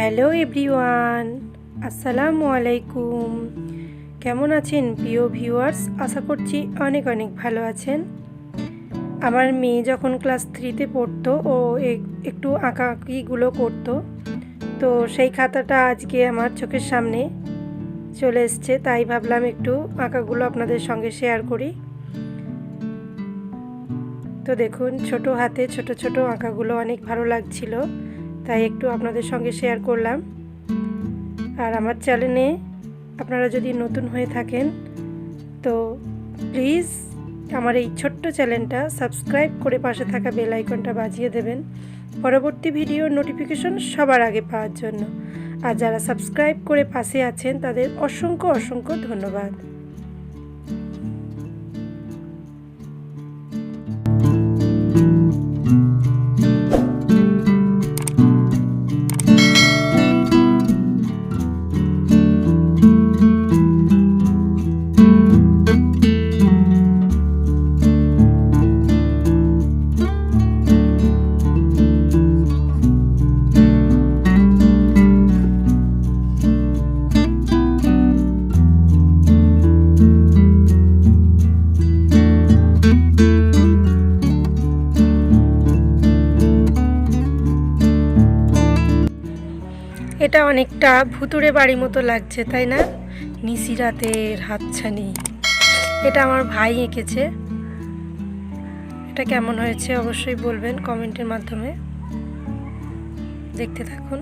Hello everyone, আসসালামু আলাইকুম। কেমন আছেন প্রিয় ভিউয়ার্স? আশা করছি অনেক অনেক ভালো আছেন। আমার মেয়ে যখন ক্লাস 3তে পড়তো ও একটু আঁকাআঁকিগুলো করতো, তো সেই খাতাটা আজকে আমার চোখের সামনে চলে এসছে, তাই ভাবলাম একটু আঁকাগুলো আপনাদের সঙ্গে শেয়ার করি। তো দেখুন, ছোট হাতে ছোট ছোট আঁকাগুলো অনেক ভালো লাগছিল, তাই একটু আপনাদের সঙ্গে শেয়ার করলাম। আর আমার চ্যানেলে আপনারা যদি নতুন হয়ে থাকেন তো প্লিজ আমার এই ছোট্ট চ্যানেলটা সাবস্ক্রাইব করে পাশে থাকা বেল আইকনটা বাজিয়ে দেবেন পরবর্তী ভিডিওর নোটিফিকেশন সবার আগে পাওয়ার জন্য। আর যারা সাবস্ক্রাইব করে পাশে আছেন তাদের অসংখ্য অসংখ্য ধন্যবাদ। এটা অনেকটা ভুতুড়ে বাড়ি মতো লাগছে, তাই না? নিশিরাতের হাতছানি, এটা আমার ভাই এঁকেছে। এটা কেমন হয়েছে অবশ্যই বলবেন কমেন্টের মাধ্যমে। দেখতে থাকুন।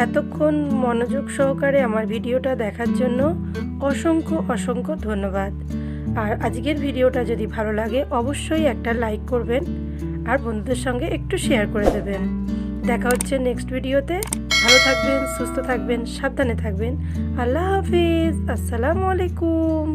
এতক্ষণ মনোযোগ সহকারে আমার ভিডিওটা দেখার জন্য অসংখ্য অসংখ্য ধন্যবাদ। আর আজকের ভিডিওটা যদি ভালো লাগে অবশ্যই একটা লাইক করবেন আর বন্ধুদের সঙ্গে একটু শেয়ার করে দেবেন। দেখা হচ্ছে নেক্সট ভিডিওতে। ভালো থাকবেন, সুস্থ থাকবেন, সাবধানে থাকবেন। আল্লাহ হাফিজ। আসসালামু আলাইকুম।